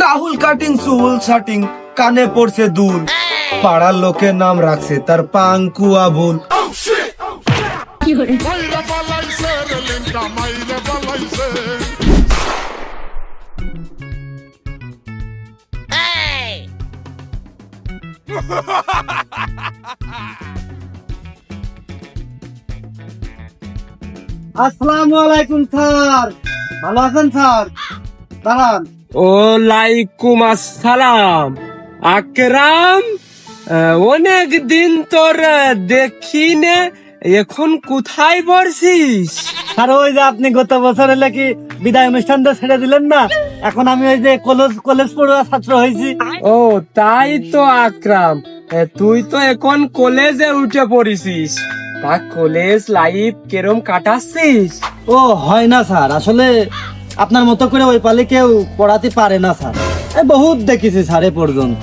Rahul cutting চুল shirting কানে পড়ছে দুল, পাড়ার লোকের নাম রাখছে তার পাঙ্কু আবুল। আসসালামু আলাইকুম স্যার, ভালো আছেন স্যার? দাঁড়ান। ওয়ালাইকুম আসসালাম আকরাম, অনেক দিন তোর দেখি নে, এখন কোথায় বসিস? স্যার ওই যে আপনি গত বছর এলে কি বিদায় অনুষ্ঠানটা ছেড়ে দিলেন না, এখন আমি ওই যে কলেজ পড়ুয়া ছাত্র হয়েছি। ও তাই তো আকরাম, তুই তো এখন কলেজে উঠে পড়িছিস, তা কলেজ লাইফ কেরম কাটাচ্ছিস? ও হয় না স্যার, আসলে আপনার মতো করে ওই পালে কেউ পড়াতে পারে না স্যার। বহুত দেখেছি স্যার এ পর্যন্ত,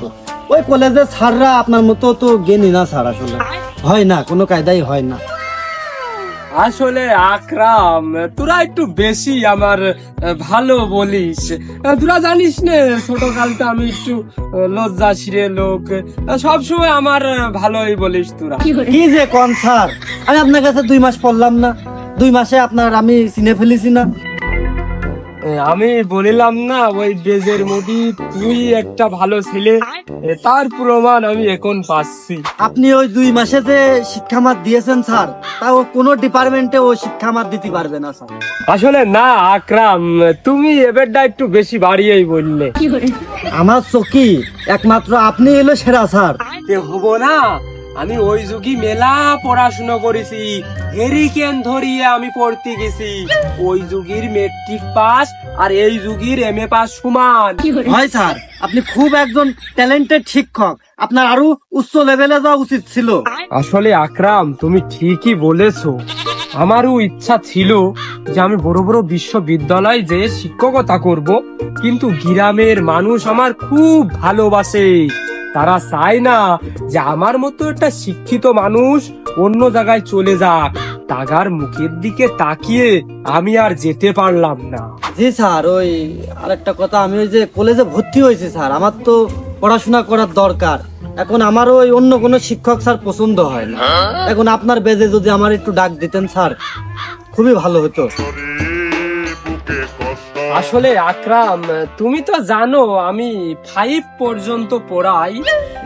ওই কলেজের স্যাররা আপনার মতো তো জ্ঞানী না স্যার, আসলে হয় না, কোনো কায়দাই হয় না। আসলে আকরাম, তোরা একটু বেশি আমার ভালো বলিস। তোরা জানিস না, ছোট কালতে আমি একটু লজ্জাশীরে লোক, সবসময় আমার ভালোই বলিস তোরা। কি যে কোন স্যার, আমি আপনার কাছে 2 মাস পড়লাম না, 2 মাসে আপনার আমি চিনে ফেলেছি না। আমি বলিলাম না ওই বেজের মুদি তুই একটা ভালো ছেলে, তার প্রমাণ আমি এখন পাচ্ছি। আপনি ওই 2 মাসে যে শিক্ষামাত দিয়েছেন স্যার, তাও কোনো ডিপার্টমেন্টে ও শিক্ষামাত দিতে পারবে না স্যার। আসলে না আকরাম, তুমি এবারটা একটু বেশি বাড়িয়েই বললে। আমার চকি একমাত্র আপনি এলো সেরা স্যার। হবো না, আমি ওই যুগই মেলা পড়াশোনা করেছি, হেরিকেন ধরিয়ে আমি পড়তে গেছি। ওই যুগের মেট্রিক পাস আর এই যুগের এমএ পাস সমান। হয় স্যার, আপনি খুব একজন ট্যালেন্টেড শিক্ষক, আপনার আরো উচ্চ লেভেলে যাওয়া উচিত ছিল। আসলে আকরাম, তুমি ঠিকই বলেছো, আমারও ইচ্ছা ছিল যে আমি বড় বড় বিশ্ববিদ্যালয়ে যে শিক্ষকতা করব, কিন্তু গ্রামের মানুষ আমার খুব ভালোবাসে, তারা চায় না যে আমার মতো একটা শিক্ষিত মানুষ অন্য জায়গায় চলে যাক। তাগার মুখের দিকে তাকিয়ে আমি আর যেতে পারলাম না। জি স্যার, ওই আরেকটা কথা, আমি ওই যে কলেজে ভর্তি হয়েছি স্যার, আমার তো পড়াশোনা করার দরকার। এখন আমার ওই অন্য কোনো শিক্ষক স্যার পছন্দ হয় না। এখন আপনার বেজে যদি আমার একটু ডাক দিতেন স্যার, খুবই ভালো হতো। আসলে আকরাম, তুমি তো জানো আমি 5 পর্যন্ত পড়াই,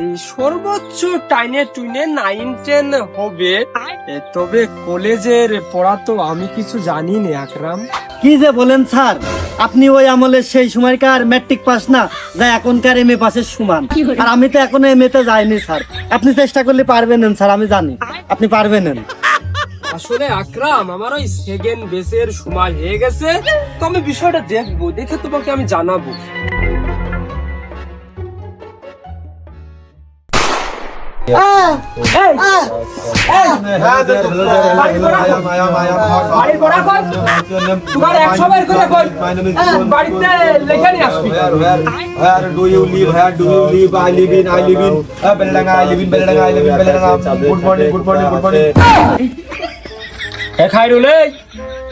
এই সর্বোচ্চ টাইনে টুইনে 9-10 হবে, তবে কলেজের পড়া তো আমি কিছু জানি না আকরাম। কি যে বলেন স্যার, আপনি ওই আমলের সেই সময়কার ম্যাট্রিক পাস না, যা এখনকার এমএ পাসের সমান। আর আমি তো এখনো এমএ তে যাইনি স্যার, আপনি চেষ্টা করলে পারবেন স্যার, আমি জানি আপনি পারবেন। আসলে আকরাম, আমার ওই সেকেন্ড বেসের সময় হয়ে গেছে, তো আমি বিষয়টা দেখবো, দেখে তোমাকে আমি জানাবো।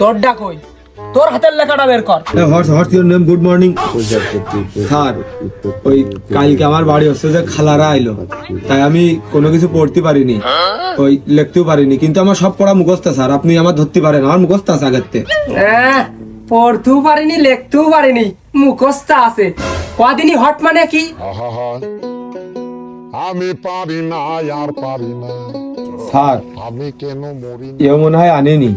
তোর ডাকই, তোর হাতের লেখাটা বের কর। গুড মর্নিং স্যার, ওই কালকে আমার বাড়ি হচ্ছে যে খালারা আইলো, তাই আমি কোনো কিছু পড়তে পারিনি, ওই লিখতেও পারিনি, কিন্তু আমার সব পড়া মুখস্থ স্যার, আপনি আমার ধরতে পারেন, আমার মুখস্থ আছে আগের থেকে। পড়তেও পারিনি, লিখতেও পারিনি, মুখস্থ আছে। কদিনই হট মানে কি? আমি পারি না, আর পারি না, স্যার আমি কেন মরি না? এ মনে হয় আনেনি।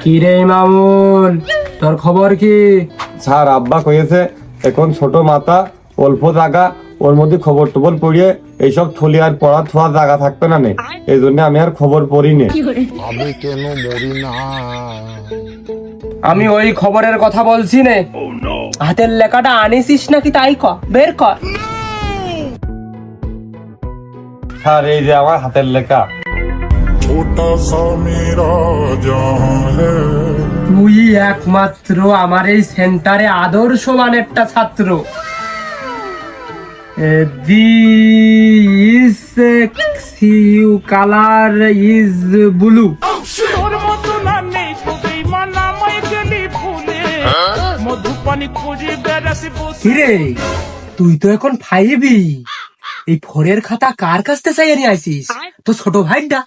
কি রে মামুন, তোর খবর কি? স্যার আব্বা কয়েছে এখন ছোট মাথা, অল্প জায়গা, ওর মধ্যে খবর টবর পড়িয়ে এইসব থলি আর পড়া থোয়া জায়গা থাকবে না, এই জন্য আমি আর খবর পড়ি নে। আমি কেন মরি না? আমি ওই খবরের কথা বলছি নে, হাতের লেখাটা আনিসিস নাকি তাই ক, বের কর। স্যার এই যে আমার হাতের লেখা। ছোটা সা মেরা জাহাঁ হ্যায়, তুই একমাত্র আমার এই সেন্টারে আদর্শবান একটা ছাত্র। This colour is blue. তোর মতো না নেই তো বেঈমান আমায় গেলি ভুলে কিরে তুই তো এখন ফাইভি, এই ফোরের খাতা কার কাছ থেকে চাইয়ে নিয়ে আইছিস? তো ছোট ভাইটা।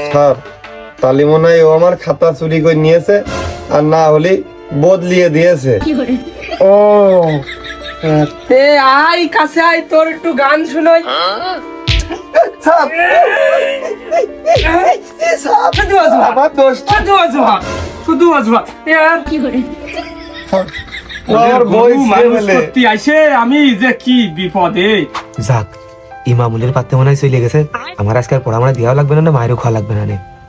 স্যার তালি মনে হয় ও আমার খাতা চুরি করে নিয়েছে, আর না হলে বদলিয়ে দিয়েছে। ও তে আই কাছে আই, তোর একটু গান শুনাই। শুধু আজবা, আমার দোষ। শুধু আজবা, শুধু আজবা। ইয়ার আমার বই মানুষ করতে আইসে আমি যে কি বিপদে। যাক ইমামুলের পাতে মনে হয় চলে গেছে। আমার আজকে আর পড়া মানে দেওয়া লাগবে না, মায়েরও খাওয়া লাগবে না।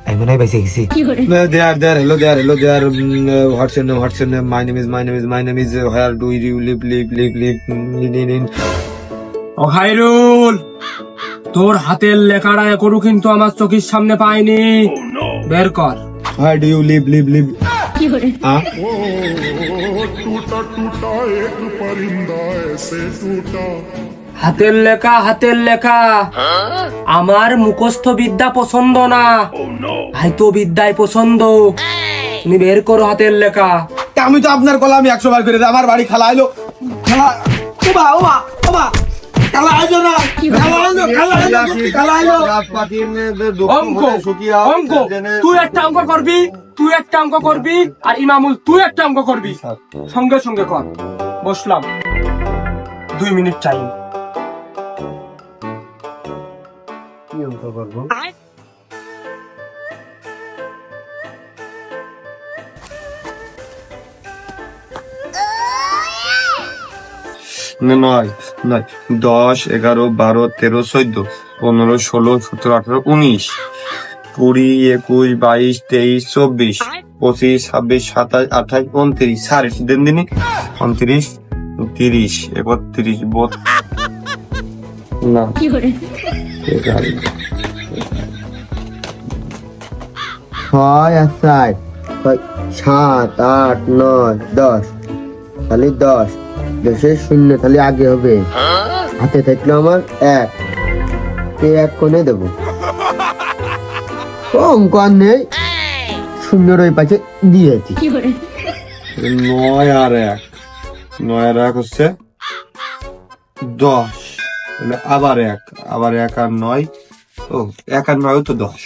আমি মনে হয় বেঁচে গেছি। ও খাইরুল, তোর হাতের লেখাটা এখনো কিন্তু আমার চোখের সামনে পাইনি। বের কর। टूटा टूटा एक परिंदा ऐसे टूटा হাতের লেখা, হাতের লেখা। আমার মুখস্থ বিদ্যা পছন্দ না, হয়তো বিদ্যায় পছন্দ। তুমি বের করো হাতের লেখা। আমি তো আপনার কলা আমি 100 বার করে দিই। আমার বাড়ি খালা আইলো, খালা ওবা ওবা ওবা, খালা আইলো না, খালা আইলো, খালা আইলো, খালা আইলো। অঙ্ক, অঙ্ক, তুই একটা অঙ্ক করবি, তুই একটা অঙ্ক করবি, আর ইমামুল তুই একটা অঙ্ক করবি। সঙ্গে সঙ্গে কর। বসলাম, 2 মিনিট টাইম। নয় নয় 10, 11, 12, 13, 14, 15, 16, 17, 18, 19, 20, 21, 22, 23, 24, 25, 26, 27, 28, 29, সাড়ে দিন দিনই 29, 30, 31, 32 না 11, 6 আর 7, 7, 8, 9, 10, তাহলে 10, 10 শূন্য তাহলে আগে হবে। হাতে থাকলো আমার 1, এই 1 কোণে দেবো। অঙ্ক আর নেই, শূন্যর ওই পাশে দিয়েছি। 9 আর 1, 9 আর 1 হচ্ছে 10, আবার 1, আবার 1 আর 9, ও 1 আর 9 তো 10।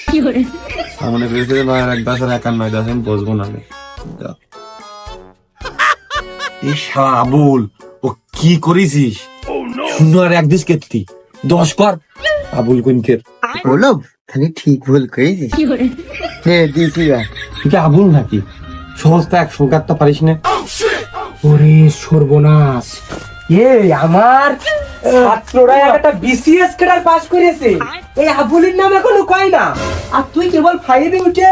সামনে পেয়েছে 9 আর 1 10 আর 1 আর 9 10, আমি বসবো না। এই শালা আবুল, ও কি করেছিস? 0 আর 1 দিস কেটে 10 কর। আবুল কুনকের বলো খালি ঠিক ভুল করেছিস। নে দিছি তুই কি আবুল নাকি? সহজটা 1 সংখ্যা তো পারিস না। ওরে সর্বনাশ, আমার ছাত্ররা একটা বিসিএস ক্যাডার পাস করেছে, এই আবুলের নাম এখনো কয় না, আর তুই কেবল 5 এ উঠে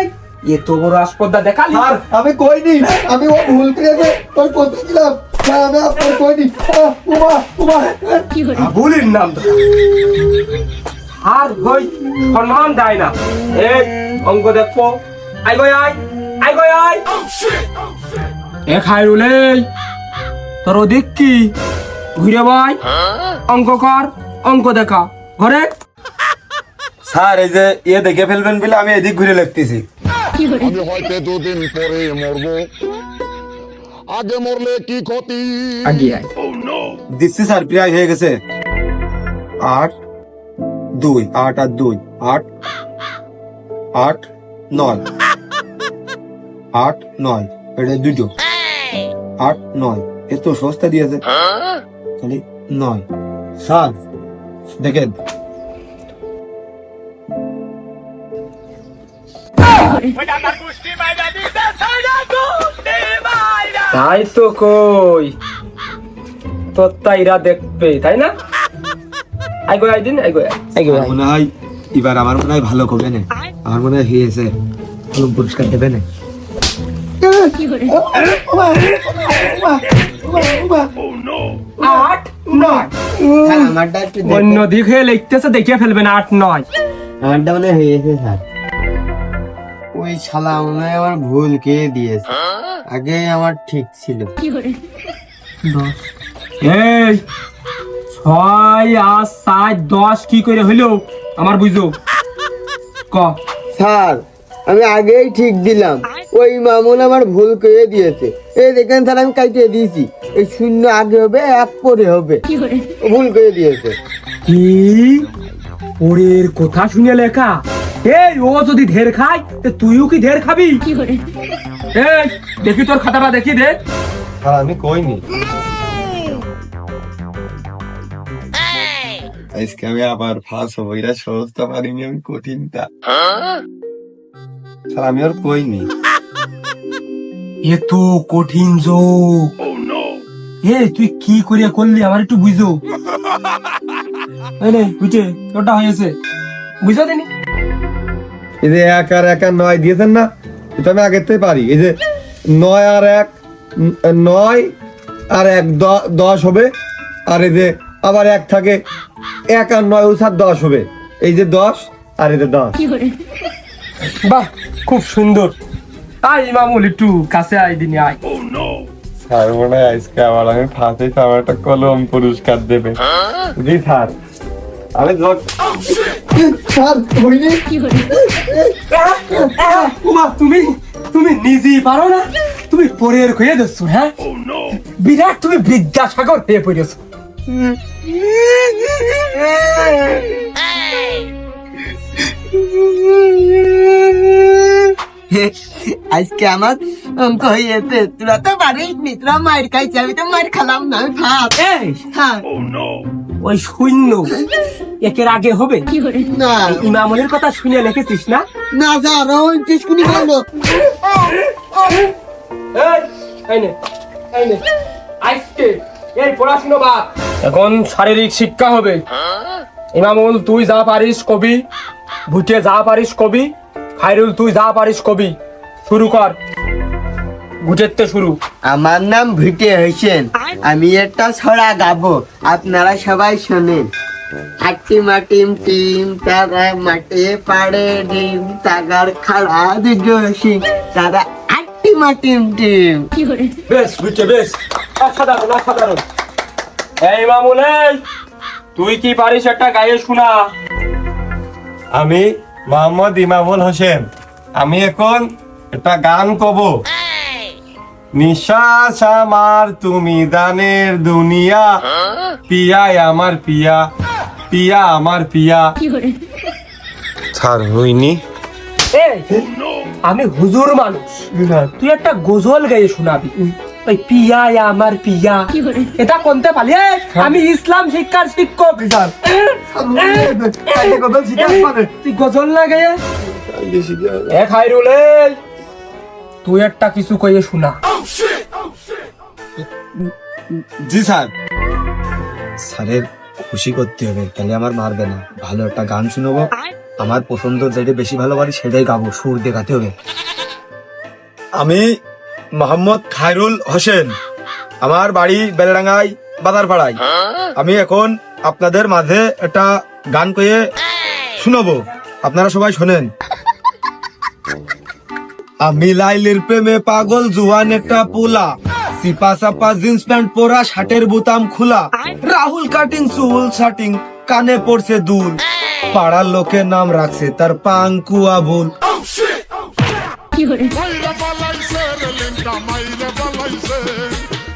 এত বড় আসপদা দেখালি। আর আমি কইনি, আমি ও ভুল করেছে তোর করতে দিলাম। আমি আপনার কইনি। উমা উমা আবুলের নাম তো আর হই সম্মান দেয় না। এই অঙ্ক দেখো, আই গই আই, আই গই আই। এ খাইরুল, তোর ওদিক কি ঘুরে ভাই, অঙ্ক কর, অঙ্ক দেখা ঘরে। স্যার এই যে দেখে ফেলবেন বলে আমি এদিক ঘুরে লিখতেছি। আমি হয়তো 2 দিন পরে মরবো, আগে মরলে কি ক্ষতি। দিচ্ছি স্যার, প্রায় হয়ে গেছে। 8, 2, 8 আর 2, 8, 8, 9, 8, 9, এটা 2, 8, 9, এত সস্তা দিয়েছে খালি 9। স্যার দেখেন, তাই তো কই, তোর তাইরা দেখবে তাই না? I go Aidin, I go I go. মনে হয় এবার আমার মনে হয় ভালো করবে না, আমার মনে হয় হয়েছে, ভালো পুরস্কার দেবে না। 8, 9 আমারটা একটু অন্য দিকে লিখতেছে, দেখে ফেলবেন। 8, 9 আমারটা মানে হয়েছে স্যার। ওই শালা মনে হয় আমার ভুল কে দিয়েছে, আগে আমার ঠিক ছিল। এই 6 আর 7, 10 কি করে হইলো আমার বুঝো ক। স্যার আমি আগেই ঠিক দিলাম, ওই মামুন আমার ভুল করে দিয়েছে। এই দেখেন স্যার, আমি কাটিয়ে দিয়েছি, এই 0 আগে হবে 1 পরে হবে, ও ভুল করে দিয়েছে। কি ওরের কথা শুনে লেখা? এই ও যদি ঢের খায় তো তুইও কি ঢের খাবি? এই দেখি তোর খাতাটা দেখি দে। স্যার আমি কইনি। আজকে আমি আবার ফাঁস হবো, এটা সহজটা পারিনি, আমি কঠিনটা। স্যার আমি আর কইনি। এ তো কঠিন যোগ। এই তুই কি করিয়া করলি আমার একটু বুঝো। এই নে বুঝে তোরটা হয়েছে, বুঝা দেনি। এই যে 1 আর 1 আর 9 দিয়েছেন না, এটা আমি আগের থেকে পারি। এই যে 9 আর 1 9 আর 1 10 হবে, আর এই যে আবার 1 থাকে, 1 আর 9 উসার 10 হবে। এই যে 10 আর এই যে 10। বাহ খুব সুন্দর। আয় ইমামুল একটু কাছে আয় দিনি আয়। স্যার মনে হয় আজকে আবার আমি ফাঁসে আমার একটা কলম পুরস্কার দেবে। জি স্যার, আমি স্যার হইনি। উমা তুমি তুমি নিজেই পারো না, তুমি পরের হয়ে যাচ্ছ। হ্যাঁ বিরাট তুমি বিদ্যাসাগর হয়ে পড়েছো। আজকে আমার অঙ্ক হয়েছে, তোরা তো পারিস নি, তোরা মার খাইছি, আমি তো মার খেলাম না, আমি ভাত। এই হ্যাঁ ওই শূন্য একের আগে হবে না ইমামুলের কথা শুনে লিখেছিস না? না স্যার, ওই 30 কোনি খাইলো। এই নে, এই নে। আজকে এই পড়াশুনো বাদ, এখন শারীরিক শিক্ষা হবে। ইমামুল তুই যা পারিস কবি, ভুটে যা পারিস কবি, খায়রুল তুই যা পারিস কবি। শুরু কর, ভুটের শুরু। আমার নাম ভিটে হোসেন, আমি একটা ছড়া গাবো, আপনারা সবাই শোনেন। আটি মাটিম টিম তারা মাঠে পাড়ে ডিম, তাগার খাড়া দুটো সিং, তারা আটি মাটিম টিম। বেশ ভুটে বেশ, অসাধারণ অসাধারণ। এই ইমামুল এই, তুই কি পারিস একটা গায়ে শোনা। আমি মোহাম্মদ ইমামুল হোসেন, আমি এখন একটা গান কব। নিঃশ্বাস আমার তুমি দানের দুনিয়া, পিয়াই আমার পিয়া, পিয়া আমার পিয়া। স্যার হইনি। এই আমি হুজুর মানুষ, তুই একটা গজল গায়ে শোনাবি। ওই পিয়া আমার পিয়া, এটা কোনতে পালি? আমি ইসলাম শিক্ষার শিক্ষক। তুই গজল না গায়ে এ খায়রুল এই, তুই একটা কিছু কইয়ে শোনা। জি স্যার। স্যারের খুশি করতে হবে, তাহলে আমার মারবে না। ভালো একটা গান শুনবো, আমার পছন্দ যেটা বেশি ভালো পারি সেটাই গাবো, সুর দেখাতে হবে। আমি মোহাম্মদ খায়রুল হোসেন, আমার বাড়ি বেলডাঙ্গায় বাজারপাড়ায়। আমি এখন আপনাদের মাঝে একটা গান কয়ে শুনাবো, আপনারা সবাই শোনেন। আমি লাইলির প্রেমে পাগল, জুয়ান একটা পোলা, সিপা সাপা জিন্স প্যান্ট পরা, শার্টের বোতাম খোলা, রাহুল কাটিং চুল শাটিং, কানে পড়ছে দুল, পাড়ার লোকে নাম রাখছে তার পাঙ্কু আবুল। মাইরা পালাইছে রে লেঙ্কা, মাইরা পালাইছে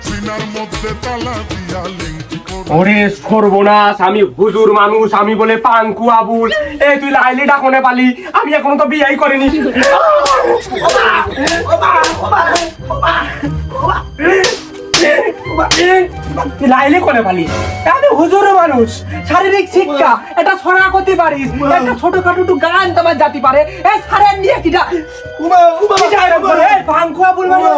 সিনার মধ্যে তালা দিয়া লেঙ্কি করে। ওরে সর্বনাশ, আমি হুজুর মানুষ, আমি বলে পাঙ্কু আবুল। এই তুই লাইলি ডাকনে পালি, আমি এখনো তো বিয়েই করিনি। তুই লাইলি কোনে পালি? আমি হুজুর মানুষ, শারীরিক শিক্ষা এটা ছড়া করতে পারিস, একটা ছোটখাটো একটু গান তোমার জাতি পারে। এই সারেন নিয়ে কিটা পাঙ্কু আবুল মানে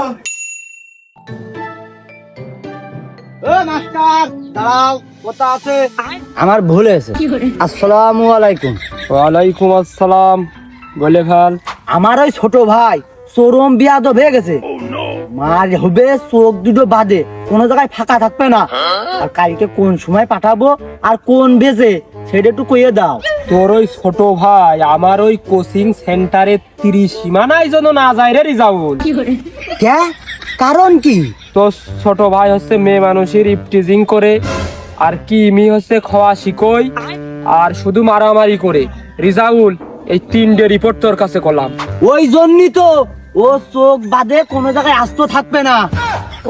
আমার ভুল হয়েছে। আসসালামু আলাইকুম। ওয়ালাইকুম আসসালাম। বলে ভাল। আমার ওই ছোট ভাই চরম বিয়াদব হয়ে গেছে, মার হবে চোখ দুটো বাদে, কোনো জায়গায় ফাঁকা থাকবে না। আর কালকে কোন সময় পাঠাবো আর কোন বেজে সেটা একটু কইয়ে দাও। তোর ওই ছোট ভাই আমার ওই কোচিং সেন্টারে 30 সীমানায় যেন না যায় রে রিজাউল। কে? কারণ কি? তোর ছোট ভাই হচ্ছে মেয়ে মানুষের ইপটিজিং করে, আর কি মি হচ্ছে খাওয়া শিকই, আর শুধু মারামারি করে। রিজাউল এই 3টে রিপোর্ট তোর কাছে করলাম। ওই জন্যই তো ও চোখ বাদে কোনো জায়গায় আস্ত থাকবে না।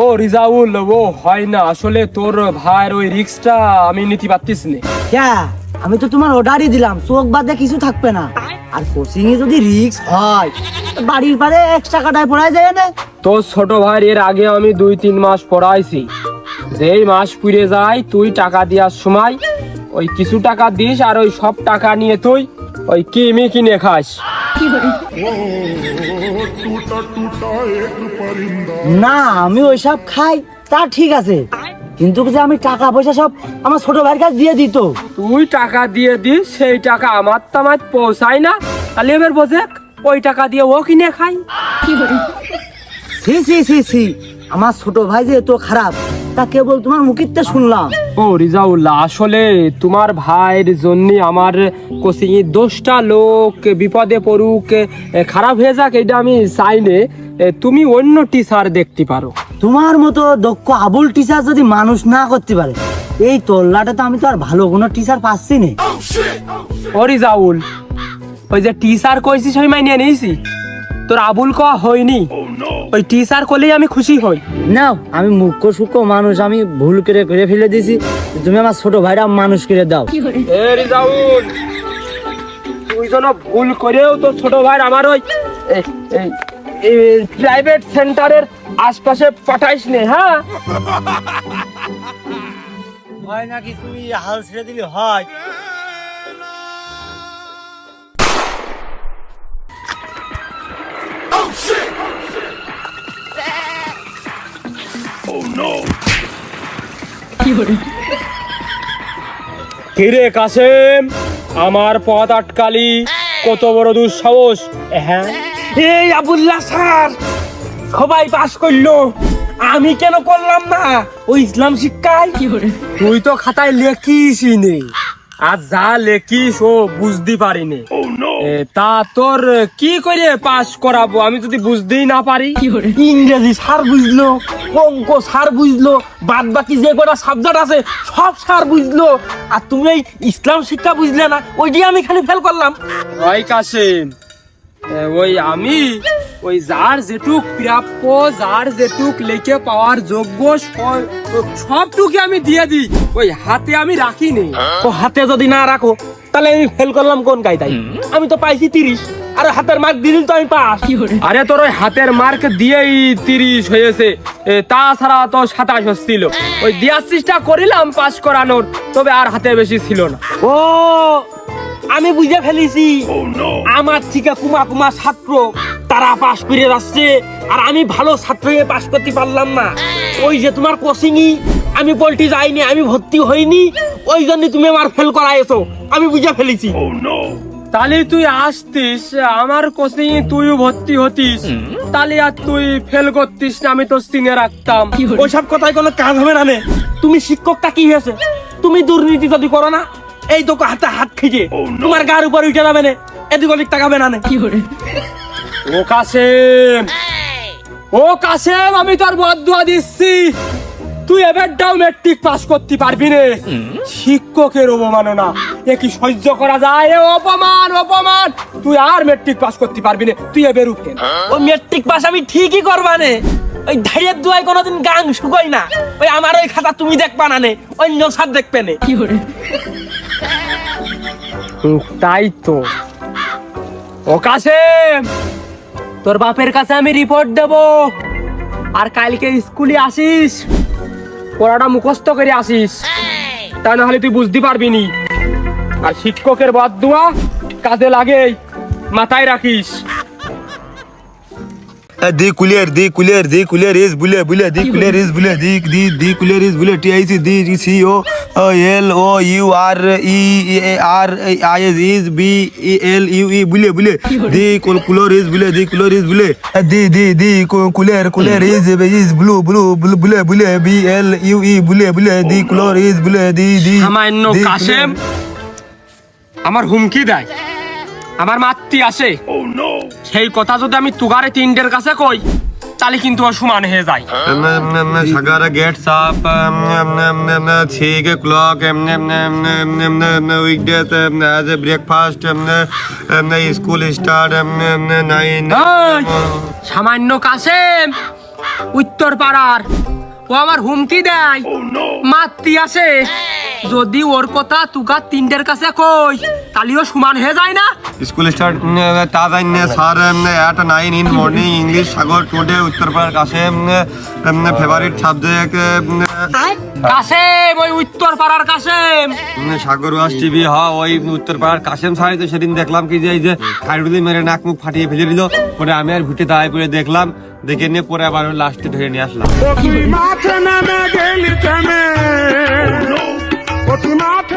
ও রিজাউল, ও হয় না, আসলে তোর ভাইয়ের ওই রিস্কটা আমি নিতে পারতিস না। হ্যাঁ, আমি তো তোমার অর্ডারই দিলাম, চোখ বাদে কিছু থাকবে না। আর কোচিং এ যদি রিস্ক হয়, বাড়ির পারে এক্সট্রা কাটায় পড়ায় যায় না। তোর ছোট ভাইয়ের এর আগে আমি 2-3 মাস পড়াইছি। যেই মাস পুড়ে যায় তুই টাকা দেওয়ার সময় ওই কিছু টাকা দিস, আর ওই সব টাকা নিয়ে তুই ওই কিমি কিনে খাস। टूटा टूटा एक परिंदा না, আমি ওইসব খাই তা ঠিক আছে, কিন্তু যে আমি টাকা পয়সা সব আমার ছোট ভাইয়ের কাছে দিয়ে দিত। তুই টাকা দিয়ে দিস, সেই টাকা আমার তামায় পৌঁছায় না, তাহলে এবার বোঝে ওই টাকা দিয়ে ও কিনে খাই। সি সি সি সি, আমার ছোট ভাই যে এত খারাপ তা কেবল তোমার মুখিতে শুনলাম। ও রিজাউল্লাহ, আসলে তোমার ভাইয়ের জন্য আমার কোচিং 10টা লোক বিপদে পড়ুক, খারাপ হয়ে যাক, এটা আমি চাই না। তুমি অন্য টিচার দেখতে পারো। তোমার মতো দক্ষ আবুল টিচার যদি মানুষ না করতে পারে, এই তোল্লাটা তো আমি তো আর ভালো কোনো টিচার পাচ্ছি না। ও রিজাউল, ওই যে টিচার কইছিস ওই মাইনে নিয়েছি, তোর আবুল কয়া হয়নি। ওই টিচার করলেই আমি খুশি হই। নাও, আমি মুখ্য সূক্ষ্ম মানুষ, আমি ভুল করে করে ফেলে দিয়েছি, তুমি আমার ছোট ভাইরা মানুষ করে দাও। এ রিজাউল, তুই যেন ভুল করেও তোর ছোট ভাই আমার ওই প্রাইভেট সেন্টারের আশপাশে পাঠাইস নে, হ্যাঁ? হয় নাকি তুমি হাল ছেড়ে দিলে হয়? কিরে কাসেম, আমার পথ আটকালি, কত বড় দুঃসাহস! হ্যাঁ, এই আবুল্লাহ স্যার, সবাই পাস করলো, আমি কেন করলাম না? ওই ইসলাম শিক্ষায় তুই তো খাতায় লেখিসই নে, আর যা লেখিস ও বুঝতে পারিনি। তা তোর কি করে পাস করাবো আমি যদি বুঝতেই না পারি? ইংরেজি স্যার বুঝলো, অঙ্ক স্যার বুঝলো, বাদ বাকি যে কটা সাবজেক্ট আছে সব স্যার বুঝলো, আর তুমি এই ইসলাম শিক্ষা বুঝলে না, ওইটি আমি খালি ফেল করলাম। ওই কাসেম, ওই আমি ওই যার যেটুক প্রাপ্য, যার যেটুক লেখে পাওয়ার যোগ্য সবটুকু আমি দিয়ে দিই, ওই হাতে আমি রাখিনি। ও হাতে যদি না রাখো তাহলে আমি ফেল করলাম কোন কায়দায়? আমি তো পাইছি 30, আর হাতের মার্ক দিলে তো আমি পাস। আরে তোর ওই হাতের মার্ক দিয়েই 30 হয়েছে, তাছাড়া তো 27 হচ্ছিল। ওই দেওয়ার চেষ্টা করিলাম পাস করানোর, তবে আর হাতে বেশি ছিল না। ও, আমি বুঝে ফেলেছি, আমার থেকে কুমা কুমা ছাত্র তারা পাস করে যাচ্ছে, আর আমি ভালো ছাত্র হয়ে পাস করতে পারলাম না। ওই যে তোমার কোচিংই আমি পল্টি যাইনি, আমি ভর্তি হইনি, ওই জন্য তুমি আমার ফেল করাইছো, আমি বুঝে ফেলেছি। তাহলে তুই আসতিস আমার কোচিং, তুইও ভর্তি হতিস, তাহলে আর তুই ফেল করতিস না, আমি তো চিনে রাখতাম। ওইসব কথায় কোনো কাজ হবে না নে। তুমি শিক্ষকটা কি হয়েছে? তুমি দুর্নীতি যদি করো না, এই তো হাতে হাত খেয়ে তোমার গার উপর উঠে যাবে না, এদিক ওদিক তাকাবে না নে। ও কাসেম, ও কাসেম, আমি তোর বদদুয়া দিচ্ছি, তুই এবারটাও ম্যাট্রিক পাস করতে পারবি না। শিক্ষকের অবমাননা এ কি সহ্য করা যায়? এ অপমান, অপমান! তুই আর ম্যাট্রিক পাস করতে পারবি না, তুই এবার উঠে। ওই মেট্রিক পাস আমি ঠিকই করবা নে, ওই ধাইয়ের দুয়ায় কোনোদিন গাং শুকোই না। ওই আমার ওই খাতা তুমি দেখবা না নে, অন্য স্যার দেখবে নে। তাই তো। ও কাসেম, তোর বাপের কাছে আমি রিপোর্ট দেব, আর কালকে স্কুলে আসিস, পড়াটা মুখস্থ করে আসিস, তা না হলে তুই বুঝতে পারবি নি। আর শিক্ষকের বদদুয়া কাজে লাগে, মাথায় রাখিস। The cooler is bule bule. The cooler is bule. The cooler is bule. TIC the CO LOURER is BLUE bule bule. The cooler is bule. The cooler is bule. The cooler is blue bule BLUE bule bule. The cooler is bule. The সামান্য কাসেম আমার হুমকি দেয়, আমার মাতৃ আসে, সেই কথা যদি আমি তুগারে তিনটের কাছে কই, তাহলে কিন্তু ও সমান হয়ে যায়। সাগর gets up 6 o'clock weekdays as a breakfast school start 9 ওই, সামান্য কাসেম উত্তর পাড়ার, ও আমার হুমকি দেয়, মারতি আসে। যদি ওর কথা তুকা তিনটের কাছে কই তাহলে ও সমান হয়ে যায় না। স্কুল স্টার্ট তাজাইন sir at 9 in morning English Sagar today উত্তরপাড়ার কাছে ফেভারিট সাবজেক্ট কাসেম, ওই উত্তর পাড়ার কাসেম। সাগর ওয়াজ টিভি ওই উত্তরপাড়ার কাশেম সাহেব তো সেদিন দেখলাম কি যে এই যে খাইরুলি মেরে নাক মুখ ফাটিয়ে ফেলে দিল, পরে আমি আর ভিটে দাঁড়ায় পড়ে দেখলাম, দেখে নিয়ে পরে আবার লাস্টে ধরে নিয়ে আসলাম।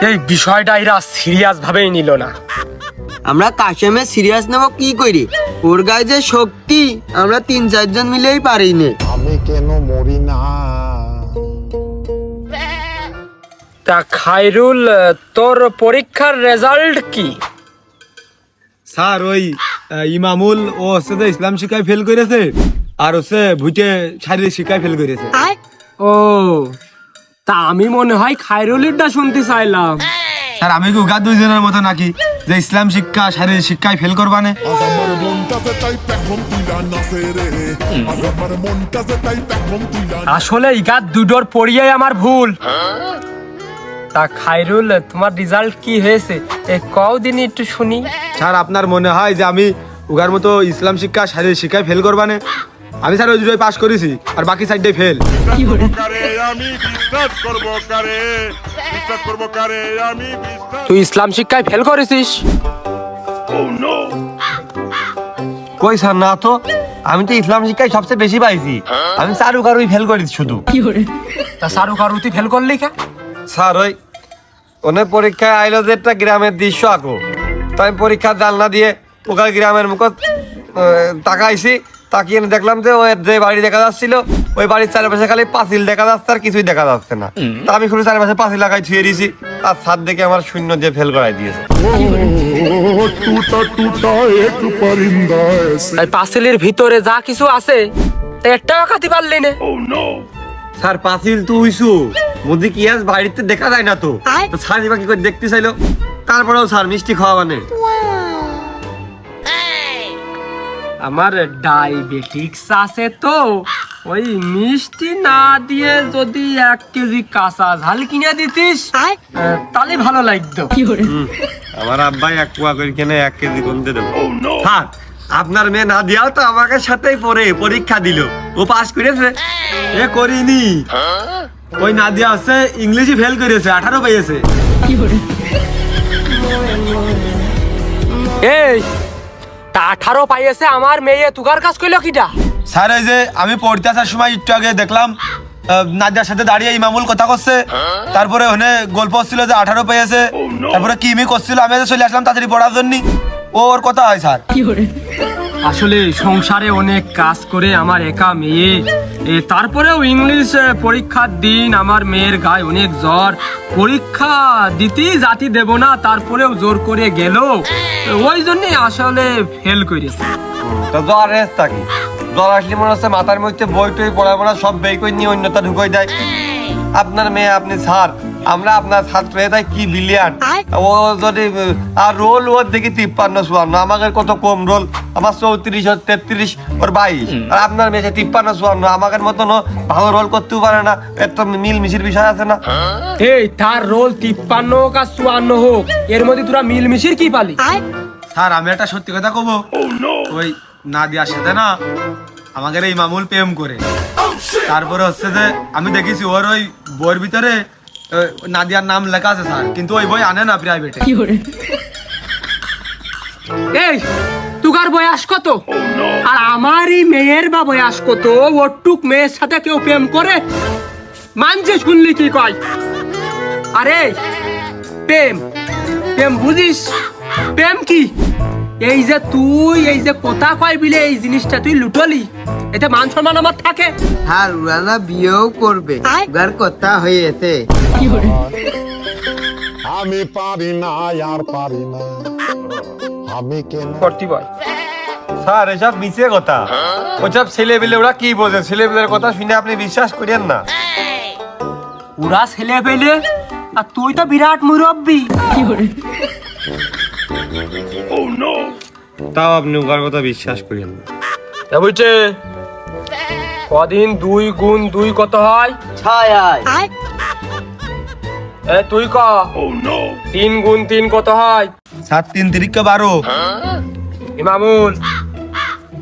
এই বিষয়টা এরা সিরিয়াস ভাবেই নিল না। আমরা কাশেমে সিরিয়াস নেব কি করি? ওর গায়ে যে শক্তি আমরা 3-4 জন মিলেই পারি না। আমি কেন মরি না? তা খায়রুল, তোর পরীক্ষার রেজাল্ট কি? স্যার ওই ইমামুল ও হচ্ছে যে ইসলাম শিক্ষায় ফেল করেছে, আর হচ্ছে ভুইটে শারীরিক শিক্ষায় ফেল করেছে। ও, তা আমি মনে হয় খায়রুলেরটা শুনতে চাইলাম। স্যার আমি কি উগা দুইজনের মতো নাকি যে ইসলাম শিক্ষা শারীরিক শিক্ষায় ফেল করবানে? আজ আমার মনটাতে তাই পেখম তুইলা নাচে রে, আজ আমার মনটাতে তাই পেখম তুইলা আসলে ইগাত দুটোর পড়িয়ে আমার ভুল। তা খায়রুল, তোমার রেজাল্ট কি হয়েছে কও দিন একটু শুনি। স্যার আপনার মনে হয় যে আমি উগার মতো ইসলাম শিক্ষা শারীরিক শিক্ষায় ফেল করবানে? আমি স্যার ওই দুটোই পাস করেছি আর বাকি সাইডটাই ফেল। কারে আমি বিশ্বাস করব কারে, বিশ্বাস করব কারে আমি বিশ্বাস। তুই ইসলাম শিক্ষায় ফেল করেছিস? কই স্যার, না তো, আমি তো ইসলাম শিক্ষায় সবচেয়ে বেশি পাইছি। আমি চারুকারুই ফেল করেছি শুধু। তা সারু কারু তুই ফেল করলি কে? স্যার ওই ওনের পরীক্ষায় আইলো যে একটা গ্রামের দৃশ্য আঁকো, তাই আমি পরীক্ষার জানলা দিয়ে ওখানে গ্রামের মুখ তাকাইছি, তাকিয়ে দেখলাম যে ওই যে বাড়ি দেখা যাচ্ছিল ওই বাড়ির চারপাশে খালি পাঁচিল দেখা যাচ্ছে আর কিছুই দেখা যাচ্ছে না। তা আমি শুধু চারপাশে পাঁচিল লাগাই ছুঁয়ে দিয়েছি, আর ছাদ দেখে আমার শূন্য দিয়ে ফেল করাই দিয়েছে। ও টুটা টুটা এক পরিন্দা ऐसे এই পাঁচিলের ভিতরে যা কিছু আছে তা একটাও কাটি পারলি না। স্যার পাঁচিল তো উইছু মুদি কি আজ বাড়িতে দেখা যায় না তো, তো স্যার এবার কি করে দেখতে চাইলো? তারপরেও স্যার মিষ্টি খাওয়া মানে আমার ডায়াবেটিক্স আছে তো, ওই মিষ্টি না দিয়ে যদি 1 কেজি কাঁচা ঝাল কিনে দিতিস তাহলে ভালো লাগতো। আমার আব্বাই 1 পোয়া করে কিনে 1 কেজি কমতে দেবো। স্যার আপনার মেয়ে না দিয়াও তো আমাকে সাথেই পড়ে পরীক্ষা দিল, ও পাস করেছে। এ করিনি, ওই নাদিয়া হচ্ছে ইংলিশে ফেল করেছে, 18 পেয়েছে। এই তা 18 পাইয়েছে আমার মেয়ে, তুকার কাজ কইলো কিটা? স্যার এই যে আমি পড়তে আসার সময় একটু আগে দেখলাম নাদিয়ার সাথে দাঁড়িয়ে ইমামুল কথা করছে, তারপরে ওখানে গল্প হচ্ছিল যে 18 পেয়েছে, তারপরে কিমি করছিল, আমি চলে আসলাম তাড়াতাড়ি পড়ার জন্য। ওর কথা হয় স্যার। আসলে সংসারে অনেক কাজ করে আমার একা মেয়ে, তারপরেও ইংলিশ পরীক্ষার দিন আমার মেয়ের গায়ে অনেক জ্বর, পরীক্ষা দিতেই জাতি দেব না, তারপরেও জোর করে গেল, ওই জন্য আসলে ফেল করেছে। তো জ্বর রেস্ট থাকি, জ্বর আসলে মনে হচ্ছে মাথার মধ্যে বই টই পড়াশোনা সব বের করে নিয়ে অন্যতা ঢুকাই দেয়। আপনার মেয়ে আপনি স্যার, আমরা আপনার ছাত্র, তাই কি বিলিয়ান ও যদি আর রোল ওর দেখি 53-54, আমাদের কত কম রোল, আমার 34 ওর 33 ওর 22, আর আপনার মেয়ে 53-54, আমাদের মতন ভালো রোল করতেও পারে না, একটা মিল মিশির বিষয় আছে না? এই তার রোল 53 হোক আর 54 হোক, এর মধ্যে তোরা মিলমিশির কি পালি? স্যার আমি একটা সত্যি কথা কব, ওই নাদিয়ার সাথে না আমাদের এই মামুল প্রেম করে, তারপরে হচ্ছে যে আমি দেখেছি ওর ওই বইয়ের ভিতরে নাদিয়ার নাম লেখা আছে স্যার, কিন্তু ওই বই আনে না প্রাইভেটে। এই তুকার বয়স কত আর আমারই মেয়ের বা বয়স কত? ওটুক মেয়ের সাথে কেউ প্রেম করে? মানছে শুনলি কি কয়? আরে প্রেম প্রেম বুঝিস? প্রেম কি? এই যে তুই এই যে কথা কয় বিলে এই জিনিসটা তুই লুটলি, এতে মান সম্মান আমার থাকে? আর উড়ানা বিয়েও করবে, উগার কথা হয়েছে। আমি পারি না আর পারি না, আমি কেন করতি বল। স্যার এসব মিছে কথা, ওসব ছেলেবেলে ওরা কি বোঝে, ছেলেবেলের কথা শুনে আপনি বিশ্বাস করেন না। ওরা ছেলে পেলে আর তুই তো বিরাট মুরব্বী। তাও আপনি ওর কথা বিশ্বাস করেন না। বুঝছে কদিন 2 গুণ 2 কত হয়? 6 তুই ক 3 গুণ 3 কত হয়? 7 3 3 12। ইমামুল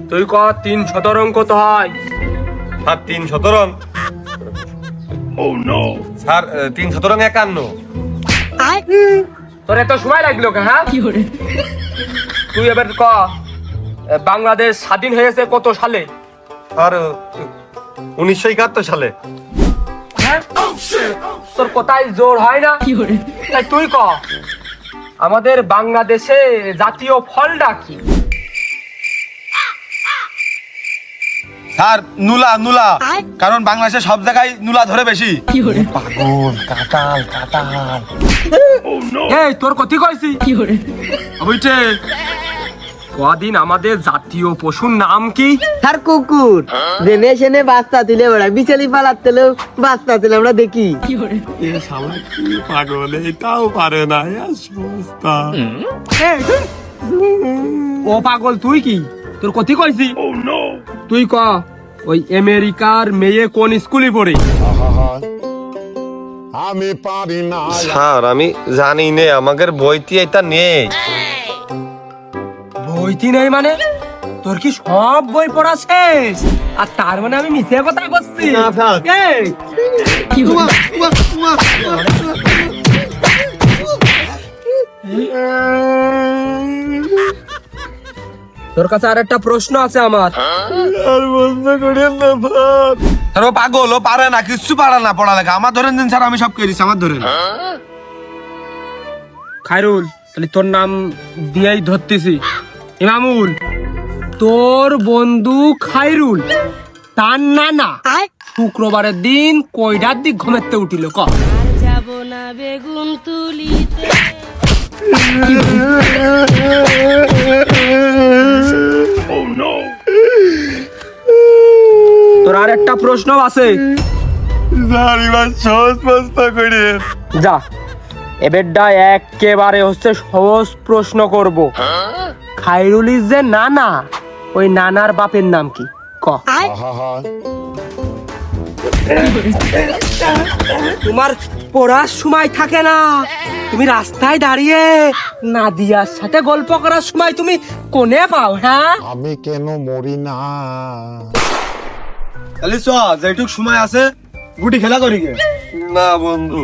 তুই ক 3 শতরং কত হয়? স্যার 3 শতরং, স্যার 3 শতরং 51। তোর এত সময় লাগলো কে? হ্যাঁ তুই এবার ক বাংলাদেশ স্বাধীন হয়েছে কত সালে? স্যার 1971 সালে। হ্যাঁ? তোর কোথায় জোর হয় না? তাই তুই ক আমাদের বাংলাদেশে জাতীয় ফলটা কি? স্যার নুলা নুলা, কারণ বাংলাদেশে সব জায়গায় নুলা ধরে বেশি। এই তোর কতি কইছি? বুঝছে কদিন আমাদের জাতীয় পশুর নাম কি? স্যার কুকুর, জেনে শুনে বাচ্চা তুলে বেড়ায়, বিচালি পালাতেলেও বাচ্চা তুলে আমরা দেখি। পাগল, এটাও পারে না। ও পাগল তুই কি? তোর কতি কইছি? তুই ক ওই আমেরিকার মেয়ে কোন স্কুলে পড়ে? আমি পারি না। স্যার আমি জানি নে, আমাদের বইতে এটা নেই। বইতি নেই মানে? তোর কি সব বই পড়া শেষ? আর তার মানে আমি মিথ্যে কথা বলছি? না, স্যার। এই, তোর কাছে আর একটা প্রশ্ন আছে আমার। আর বন্ধ করেন না স্যার। স্যার ও পাগল, ও পারে না, কিচ্ছু পারে না পড়ালেখা। আমার ধরেন দিন স্যার, আমি সব করেছি, আমার ধরেন। খায়রুল, তাহলে তোর নাম দিয়েই ধরতেছি। ইমামুল, তোর বন্ধু খায়রুল তার নানা শুক্রবারের দিন কয়টার দিক ঘুমেতে উঠিল ক? যাব না বেগুন তুলিতে। তোর আর একটা প্রশ্ন আছে। স্যার এবার সহজ প্রশ্ন করে। যা এবারটা একেবারে হচ্ছে সহজ প্রশ্ন করব। খায়রুলির যে নানা, ওই নানার বাপের নাম কি ক? তোমার পড়ার সময় থাকে না, তুমি রাস্তায় দাঁড়িয়ে নাদিয়ার সাথে গল্প করার সময় তুমি কোনে পাও? হ্যাঁ আমি কেন মরি না? তাহলে চ, যেটুক সময় আছে গুটি খেলা করি গে। না বন্ধু,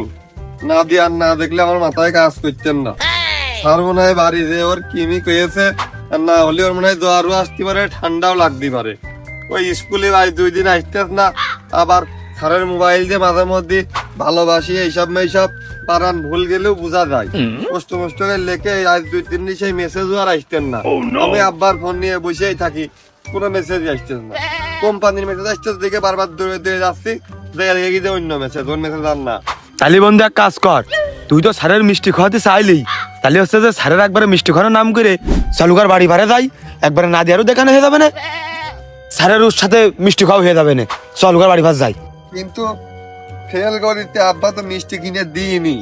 না দিয়ে আর না দেখলে আমার মাথায় কাজ করতেন না। স্যার মনে হয় বাড়ি যে ওর কিমি কয়েছে, আর না হলে ওর মনে হয় জ্বরও আসতে পারে, ঠান্ডাও লাগতে পারে। ওই স্কুলে আজ 2 দিন আসতেস না, আবার স্যারের মোবাইল দিয়ে মাঝে মধ্যে ভালোবাসি এইসব মেসব পারান ভুল গেলেও বোঝা যায়। কষ্ট মষ্ট করে লেখে আজ 2-3 দিন সেই মেসেজও আর আসতেন না। আমি আব্বার ফোন নিয়ে বসেই থাকি, কোনো মেসেজ আসতেন না। কোম্পানির মেসেজ আসতেছে দেখে বারবার দৌড়ে দৌড়ে যাচ্ছি, দেখে গিয়ে অন্য মেসেজ, ওর মেসেজ আর না। তাহলে বন্ধু এক কাজ কর, তুই তো স্যারের মিষ্টি খাওয়াতে চাইলি, তাহলে হচ্ছে যে স্যারের একবারে মিষ্টি খাওয়ানোর নাম করে চালুকার বাড়ি ভাড়া যাই, একবারে না দিয়ারও দেখানো হয়ে যাবে না, স্যারের ওর সাথে মিষ্টি খাওয়া হয়ে যাবে না, চালুকার বাড়ি ভাড়া যাই। কিন্তু ফেল করিতে আব্বা তো মিষ্টি কিনে দিইনি,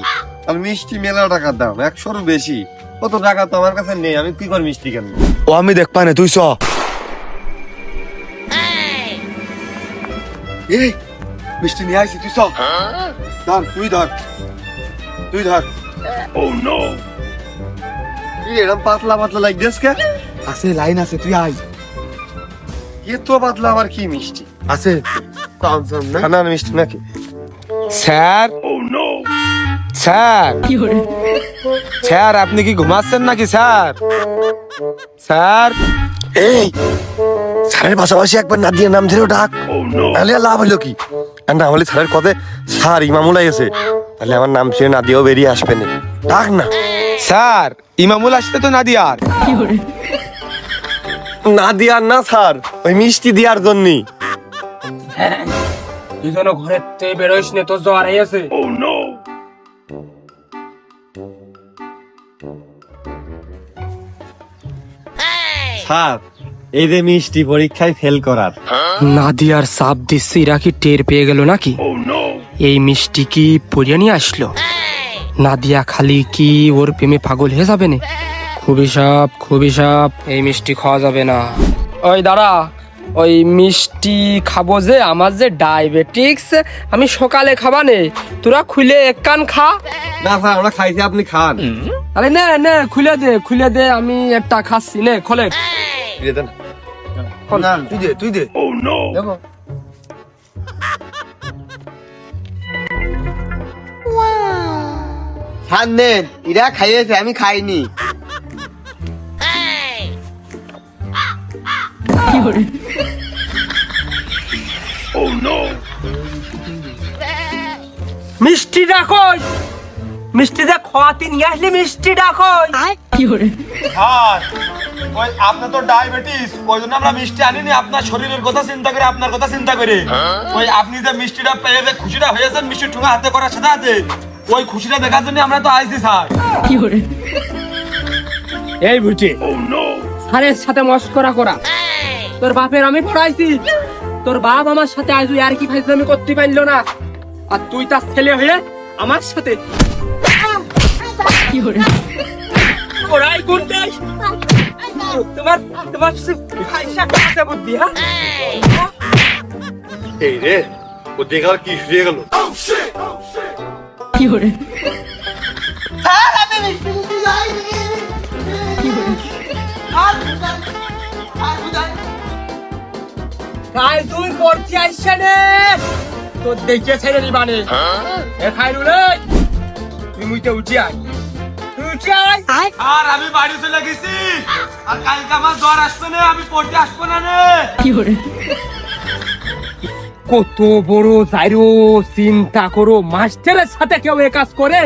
আর মিষ্টি মেলা টাকার দাম, 100-র বেশি। কত টাকা তো আমার কাছে নেই, আমি কি করে মিষ্টি কেন? ও আমি দেখবা না, তুই চ। এই মিষ্টি নিয়ে আসি, তুই চ। ধর, তুই ধর, তুই ধর। তুই এরকম পাতলা পাতলা লাগছিস কে? আছে লাইন আছে, তুই আয়। এত পাতলা আবার কি মিষ্টি? আছে খানার মিষ্টি নাকি? স্যার, স্যার, স্যার আপনি কি ঘুমাচ্ছেন নাকি স্যার? স্যার, এই স্যারের পাশাপাশি একবার না দিয়ে নাম ধরেও ডাক, তাহলে আর লাভ হলো কি? আর না হলে স্যারের কথা স্যার ইমামুল এসে, তাহলে আমার নাম সে না দিয়েও বেরিয়ে আসবে না। ডাক না। স্যার ইমামুল আসতে তো না দিয়ার। না দিয়ার না স্যার, ওই মিষ্টি দেওয়ার জন্যই। তুই যেন ঘরের থেকে বেরোইস নে, তোর জ্বর আছে। স্যার এই যে মিষ্টি পরীক্ষায় ফেল করার। নাদিয়ার সাপ দিচ্ছে, এরা কি টের পেয়ে গেল নাকি? এই মিষ্টি কি পরিয়ে নিয়ে আসলো? নাদিয়া খালি কি ওর প্রেমে পাগল হয়ে যাবে না? খুবই সাপ, এই মিষ্টি খাওয়া যাবে না। ওই দাঁড়া, ওই মিষ্টি খাবো যে, আমার যে ডায়াবেটিক্স, আমি সকালে খাবা নে, তোরা খুলে এক কান খা। না স্যার আমরা খাইছি, আপনি খান। আরে নে নে, খুলে দে, আমি একটা খাচ্ছি, নে খোলে। তুই দে। খান দেন, এরা খাইয়েছে, আমি খাইনি। মিষ্টিটা কই? মিষ্টিটা খাওয়াতে নিয়ে আসলে মিষ্টিটা কই? স্যার ওই আপনার তো ডায়াবেটিস, ওই জন্য আমরা মিষ্টি আনিনি, আপনার শরীরের কথা চিন্তা করে, আপনার কথা চিন্তা করে। ওই আপনি যে মিষ্টিটা পেয়ে যে খুশিটা হয়েছেন, মিষ্টি ঠুঙা হাতে করার সাথে সাথে, ওই খুশিটা দেখার জন্য আমরা তো আইছি স্যার। এই বুঝি স্যারের সাথে মস্করা করা, তোর বাপের আমি পড়াইছি, তোর বাপ আমার সাথে আজ আর কি ফাইজলামি করতে পারলো না, আর তুই তার ছেলে হয়ে আমার সাথে পড়াই করতে তোমার পয়সা কাছে বুদ্ধি। হ্যাঁ এই রে, ও দেখার কি শুয়ে গেল। তাই তুই পড়তে আসছে নে, তোর দেখে ছেড়ে নিবানে। এ খাইরুলে, তুই মুইতে উঠি আয়, আর আমি বাড়ি চলে গেছি, আর কালকে আমার জ্বর আসবে না, আমি পড়তে আসবো না রে। কত বড় যাইরো চিন্তা করো, মাস্টারের সাথে কেউ এ কাজ করে?